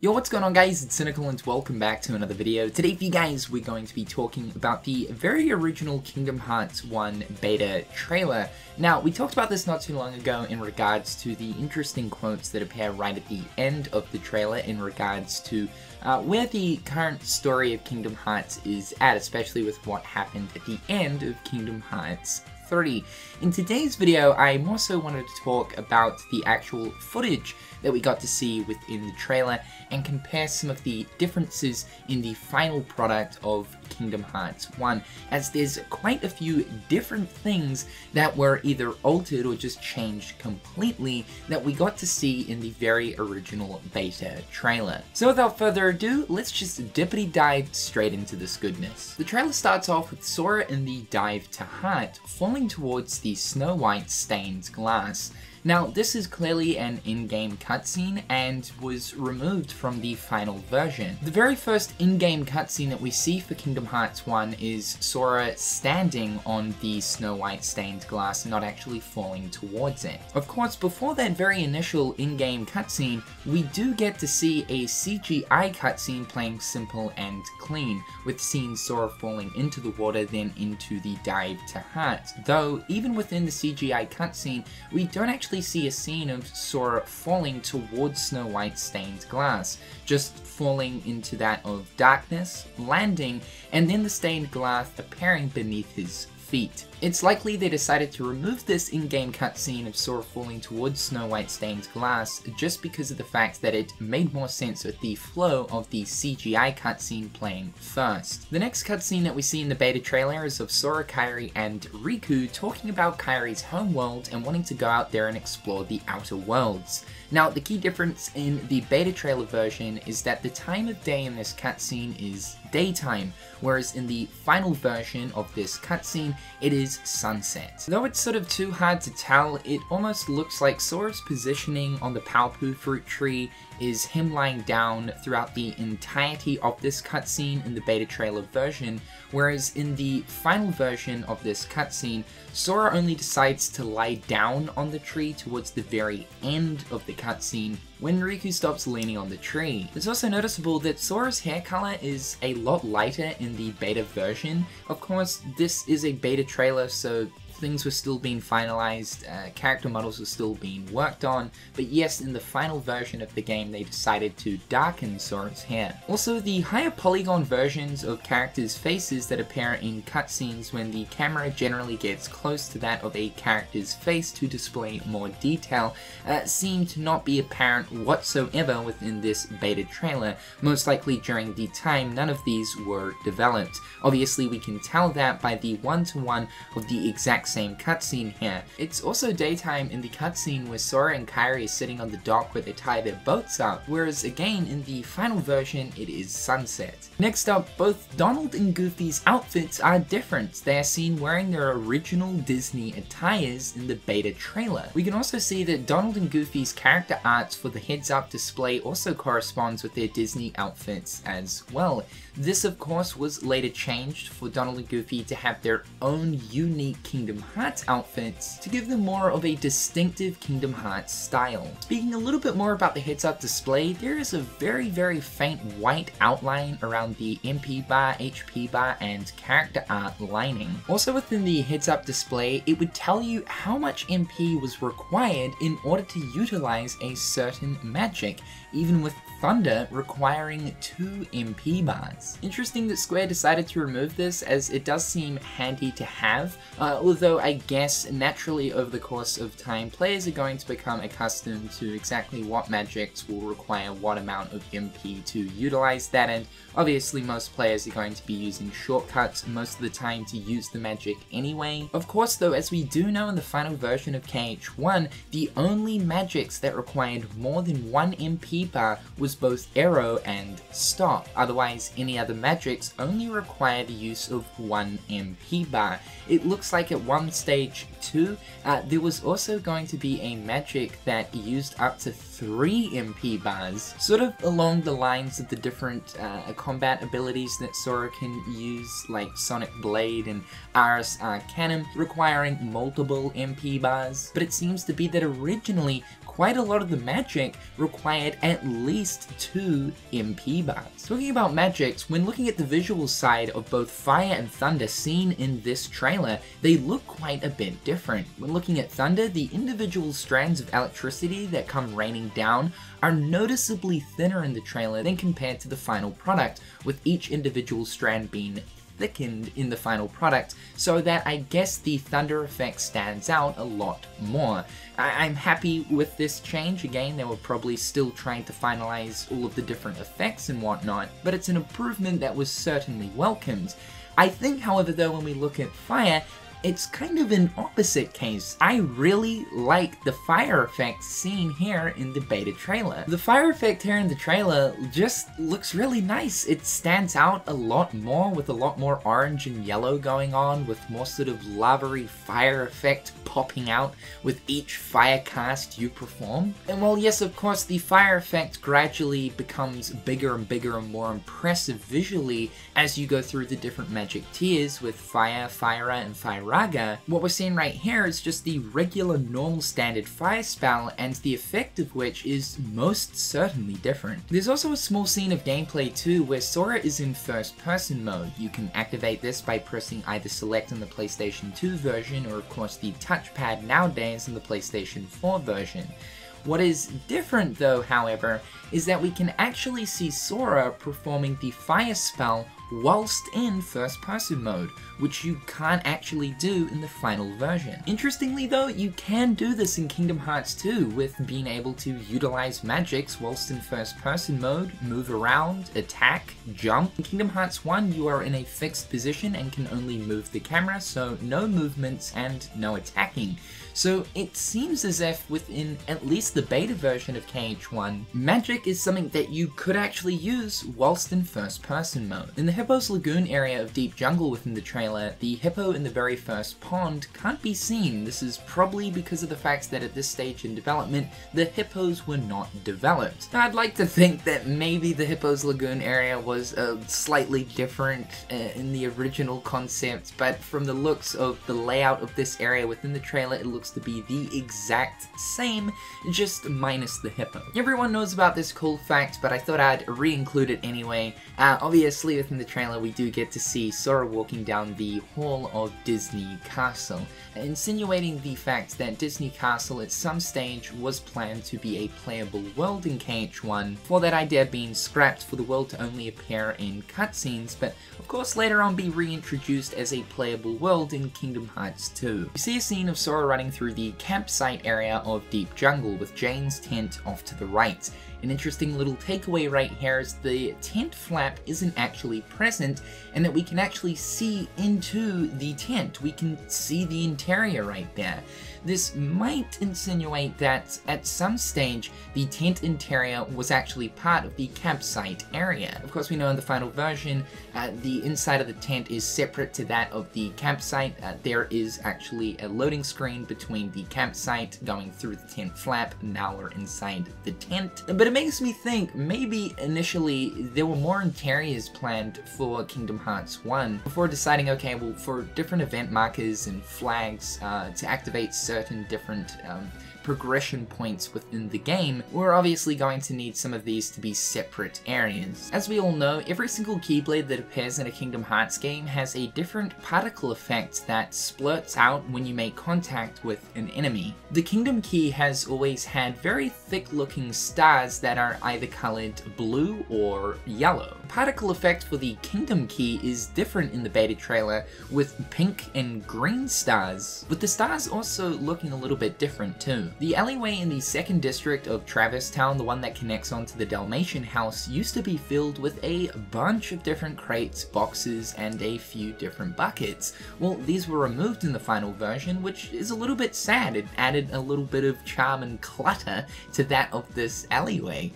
Yo, what's going on guys, it's Cynical and welcome back to another video. Today for you guys, we're going to be talking about the very original Kingdom Hearts 1 beta trailer. Now, we talked about this not too long ago in regards to the interesting quotes that appear right at the end of the trailer in regards to where the current story of Kingdom Hearts is at, especially with what happened at the end of Kingdom Hearts 3. In today's video, I more so wanted to talk about the actual footage that we got to see within the trailer and compare some of the differences in the final product of Kingdom Hearts 1, as there's quite a few different things that were either altered or just changed completely that we got to see in the very original beta trailer. So without further ado, let's just dippity dive straight into this goodness. The trailer starts off with Sora in the dive to Heart falling towards the Snow White stained glass. Now, this is clearly an in-game cutscene and was removed from the final version. The very first in-game cutscene that we see for Kingdom Hearts 1 is Sora standing on the Snow White stained glass and not actually falling towards it. Of course, before that very initial in-game cutscene, we do get to see a CGI cutscene playing simple and clean, with seeing Sora falling into the water then into the dive to Heart. Though, even within the CGI cutscene, we don't actually see a scene of Sora falling towards Snow White stained glass, just falling into that of darkness, landing, and then the stained glass appearing beneath his feet. It's likely they decided to remove this in-game cutscene of Sora falling towards Snow White stained glass just because of the fact that it made more sense with the flow of the CGI cutscene playing first. The next cutscene that we see in the beta trailer is of Sora, Kairi, and Riku talking about Kairi's homeworld and wanting to go out there and explore the outer worlds. Now, the key difference in the beta trailer version is that the time of day in this cutscene is daytime, whereas in the final version of this cutscene, it is sunset. Though it's sort of too hard to tell, it almost looks like Sora's positioning on the Palpu fruit tree is him lying down throughout the entirety of this cutscene in the beta trailer version, whereas in the final version of this cutscene, Sora only decides to lie down on the tree towards the very end of the cutscene when Riku stops leaning on the tree. It's also noticeable that Sora's hair color is a lot lighter in the beta version. Of course, this is a beta trailer, so things were still being finalized, character models were still being worked on, but yes, in the final version of the game they decided to darken Sora's hair. Also, the higher polygon versions of characters' faces that appear in cutscenes when the camera generally gets close to that of a character's face to display more detail seem to not be apparent whatsoever within this beta trailer, most likely during the time none of these were developed. Obviously we can tell that by the one-to-one of the exact same cutscene here. It's also daytime in the cutscene where Sora and Kairi are sitting on the dock where they tie their boats up, whereas again in the final version it is sunset. Next up, both Donald and Goofy's outfits are different. They are seen wearing their original Disney attires in the beta trailer. We can also see that Donald and Goofy's character arts for the heads-up display also corresponds with their Disney outfits as well. This of course was later changed for Donald and Goofy to have their own unique Kingdom Hearts outfits to give them more of a distinctive Kingdom Hearts style. Speaking a little bit more about the heads-up display, there is a very faint white outline around the MP bar, HP bar, and character art lining. Also within the heads-up display, it would tell you how much MP was required in order to utilize a certain magic, even with Thunder requiring 2 MP bars. Interesting that Square decided to remove this, as it does seem handy to have, although I guess naturally over the course of time players are going to become accustomed to exactly what magics will require what amount of MP to utilize that, and obviously most players are going to be using shortcuts most of the time to use the magic anyway. Of course though, as we do know in the final version of KH1, the only magics that required more than 1 MP bar was both arrow and stop. Otherwise, any other magics only require the use of 1 MP bar. It looks like at one stage too, there was also going to be a magic that used up to 3 MP bars, sort of along the lines of the different combat abilities that Sora can use, like Sonic Blade and Aris Arcanum, requiring multiple MP bars. But it seems to be that originally quite a lot of the magic required at least 2 MP bars. Talking about magics, when looking at the visual side of both fire and thunder seen in this trailer, they look quite a bit different. When looking at thunder, the individual strands of electricity that come raining down are noticeably thinner in the trailer than compared to the final product, with each individual strand being thickened in the final product, so that I guess the thunder effect stands out a lot more. I'm happy with this change. Again, they were probably still trying to finalize all of the different effects and whatnot, but it's an improvement that was certainly welcomed. I think, however, though, when we look at fire, it's kind of an opposite case. I really like the fire effect seen here in the beta trailer. The fire effect here in the trailer just looks really nice. It stands out a lot more, with a lot more orange and yellow going on, with more sort of lavery fire effect popping out with each fire cast you perform. And while yes, of course, the fire effect gradually becomes bigger and bigger and more impressive visually as you go through the different magic tiers with Fire, Fyra, and Fyraga, what we're seeing right here is just the regular normal standard fire spell, and the effect of which is most certainly different. There's also a small scene of gameplay too where Sora is in first person mode. You can activate this by pressing either select in the PlayStation 2 version or of course the touchpad nowadays in the PlayStation 4 version. What is different though, however, is that we can actually see Sora performing the fire spell whilst in first person mode, which you can't actually do in the final version. Interestingly though, you can do this in Kingdom Hearts 2 with being able to utilize magics whilst in first person mode, move around, attack, jump. In Kingdom Hearts 1 you are in a fixed position and can only move the camera, so no movements and no attacking. So it seems as if within at least the beta version of KH1, magic is something that you could actually use whilst in first person mode. In the Hippos Lagoon area of Deep Jungle within the trailer, the hippo in the very first pond can't be seen. This is probably because of the fact that at this stage in development, the hippos were not developed. Now, I'd like to think that maybe the Hippos Lagoon area was slightly different in the original concept, but from the looks of the layout of this area within the trailer, it looks to be the exact same, just minus the hippo. Everyone knows about this cool fact, but I thought I'd re-include it anyway. Obviously, within the trailer, we do get to see Sora walking down the hall of Disney Castle, insinuating the fact that Disney Castle at some stage was planned to be a playable world in KH1, for that idea being scrapped for the world to only appear in cutscenes, but of course later on be reintroduced as a playable world in Kingdom Hearts 2. You see a scene of Sora running through the campsite area of Deep Jungle with Jane's tent off to the right. An interesting little takeaway right here is the tent flap isn't actually present, and that we can actually see into the tent. We can see the interior right there. This might insinuate that at some stage the tent interior was actually part of the campsite area. Of course, we know in the final version the inside of the tent is separate to that of the campsite. There is actually a loading screen between the campsite going through the tent flap. Now we're inside the tent. But it makes me think maybe initially there were more interiors planned for Kingdom Hearts 1 before deciding, okay, well, for different event markers and flags to activate certain different progression points within the game, we're obviously going to need some of these to be separate areas. As we all know, every single Keyblade that appears in a Kingdom Hearts game has a different particle effect that splurts out when you make contact with an enemy. The Kingdom Key has always had very thick looking stars that are either colored blue or yellow. The particle effect for the Kingdom Key is different in the beta trailer, with pink and green stars, with the stars also looking a little bit different too. The alleyway in the second district of Traverse Town, the one that connects onto the Dalmatian house, used to be filled with a bunch of different crates, boxes, and a few different buckets. Well, these were removed in the final version, which is a little bit sad. It added a little bit of charm and clutter to that of this alleyway.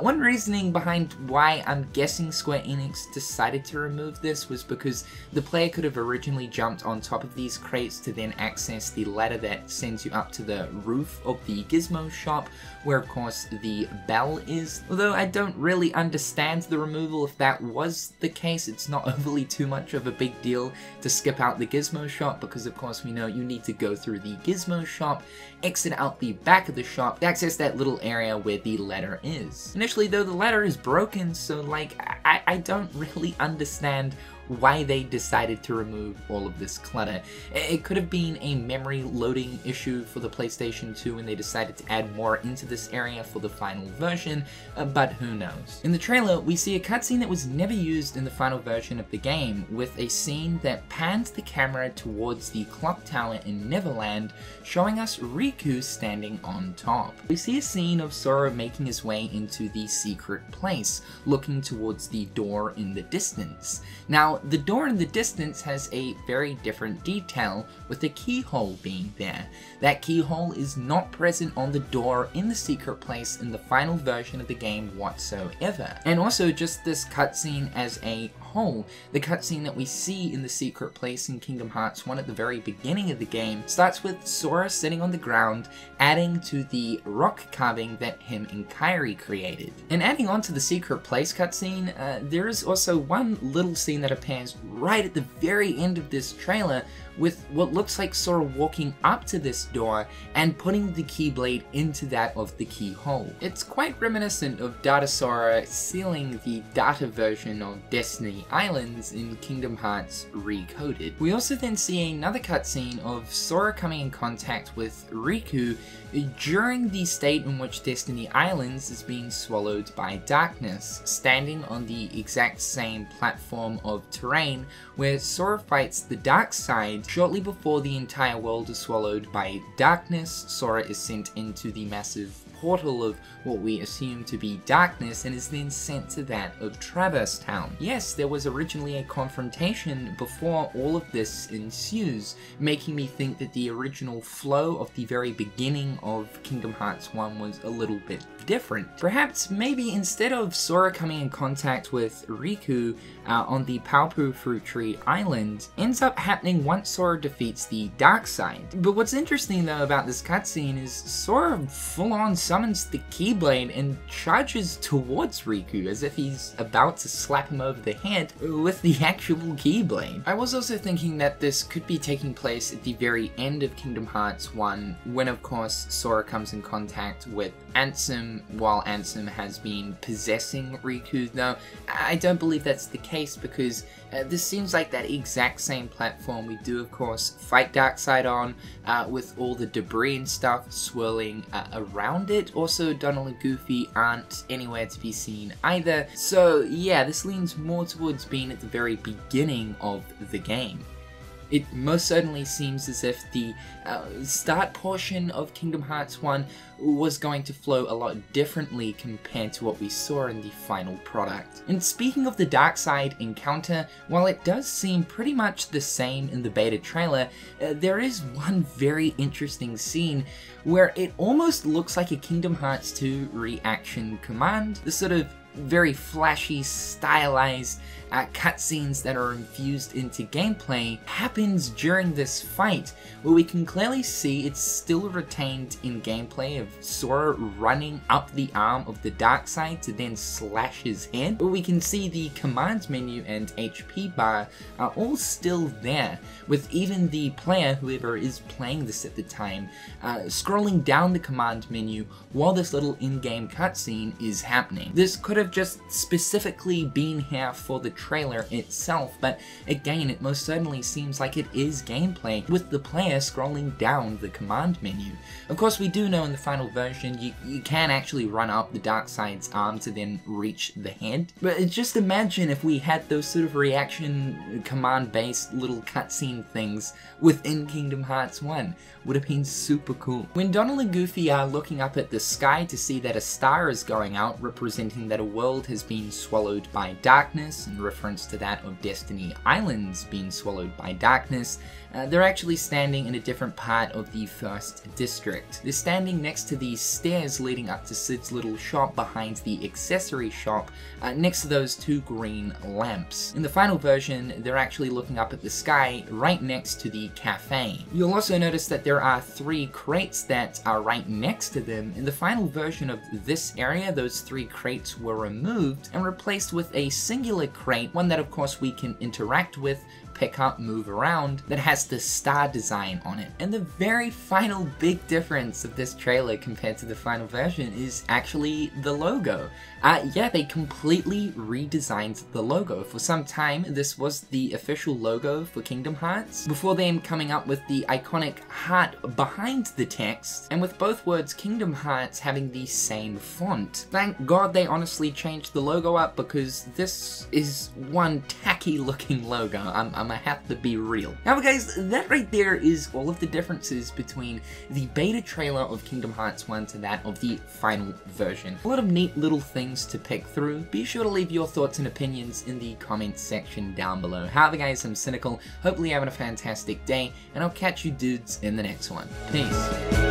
One reasoning behind why I'm guessing Square Enix decided to remove this was because the player could have originally jumped on top of these crates to then access the ladder that sends you up to the roof off of the gizmo shop, where of course the bell is. Although I don't really understand the removal if that was the case. It's not overly too much of a big deal to skip out the gizmo shop, because of course we know you need to go through the gizmo shop, exit out the back of the shop to access that little area where the ladder is. Initially though, the ladder is broken, so like I don't really understand why they decided to remove all of this clutter. It could have been a memory loading issue for the PlayStation 2 when they decided to add more into this area for the final version, but who knows. In the trailer, we see a cutscene that was never used in the final version of the game, with a scene that pans the camera towards the clock tower in Neverland, showing us Riku standing on top. We see a scene of Sora making his way into the secret place, looking towards the door in the distance. Now, the door in the distance has a very different detail, with the keyhole being there. That keyhole is not present on the door in the secret place in the final version of the game whatsoever. And also just this cutscene as a whole, the cutscene that we see in the secret place in Kingdom Hearts 1 at the very beginning of the game starts with Sora sitting on the ground, adding to the rock carving that him and Kairi created. And adding on to the secret place cutscene, there is also one little scene that appears right at the very end of this trailer, with what looks like Sora walking up to this door and putting the Keyblade into that of the keyhole. It's quite reminiscent of Data Sora sealing the Data version of Destiny Islands in Kingdom Hearts Recoded. We also then see another cutscene of Sora coming in contact with Riku during the state in which Destiny Islands is being swallowed by darkness, standing on the exact same platform of terrain where Sora fights the dark side. Shortly before the entire world is swallowed by darkness, Sora is sent into the massive portal of what we assume to be darkness and is then sent to that of Traverse Town. Yes, there was originally a confrontation before all of this ensues, making me think that the original flow of the very beginning of Kingdom Hearts 1 was a little bit different. Perhaps maybe instead of Sora coming in contact with Riku on the Paopu Fruit Tree Island, ends up happening once Sora defeats the dark side. But what's interesting though about this cutscene is Sora full-on summons the Keyblade and charges towards Riku as if he's about to slap him over the head with the actual Keyblade. I was also thinking that this could be taking place at the very end of Kingdom Hearts 1, when of course Sora comes in contact with Ansem while Ansem has been possessing Riku, though I don't believe that's the case, because this seems like that exact same platform we do of course fight Darkseid on, with all the debris and stuff swirling around it. Also, Donald and Goofy aren't anywhere to be seen either, so yeah, this leans more towards being at the very beginning of the game. It most certainly seems as if the start portion of Kingdom Hearts 1 was going to flow a lot differently compared to what we saw in the final product. And speaking of the Darkseid encounter, while it does seem pretty much the same in the beta trailer, there is one very interesting scene where it almost looks like a Kingdom Hearts 2 reaction command. The sort of very flashy, stylized cutscenes that are infused into gameplay happens during this fight, where we can clearly see it's still retained in gameplay of Sora running up the arm of the Darkseid to then slash his head. But we can see the command menu and HP bar are all still there, with even the player, whoever is playing this at the time, scrolling down the command menu while this little in-game cutscene is happening. This could have just specifically been here for the trailer itself, but again, it most certainly seems like it is gameplay with the player scrolling down the command menu. Of course, we do know in the final version you can actually run up the Darkseid's arm to then reach the head, but just imagine if we had those sort of reaction command-based little cutscene things within Kingdom Hearts 1. Would have been super cool. When Donald and Goofy are looking up at the sky to see that a star is going out, representing that a world has been swallowed by darkness, in reference to that of Destiny Islands being swallowed by darkness, they're actually standing in a different part of the first district. They're standing next to these stairs leading up to Sid's little shop behind the accessory shop, next to those two green lamps. In the final version, they're actually looking up at the sky right next to the cafe. You'll also notice that there are 3 crates that are right next to them. In the final version of this area, those 3 crates were removed and replaced with a singular crate, one that of course we can interact with, pick up, move around, that has the star design on it. And the very final big difference of this trailer compared to the final version is actually the logo. Yeah, they completely redesigned the logo. For some time, this was the official logo for Kingdom Hearts, before then coming up with the iconic heart behind the text, and with both words Kingdom Hearts having the same font. Thank God they honestly changed the logo up, because this is one tacky looking logo. I'm gonna have to be real. Now guys, that right there is all of the differences between the beta trailer of Kingdom Hearts 1 to that of the final version. A lot of neat little things to pick through. Be sure to leave your thoughts and opinions in the comments section down below. However guys, I'm Cynical, hopefully you're having a fantastic day, and I'll catch you dudes in the next one. Peace.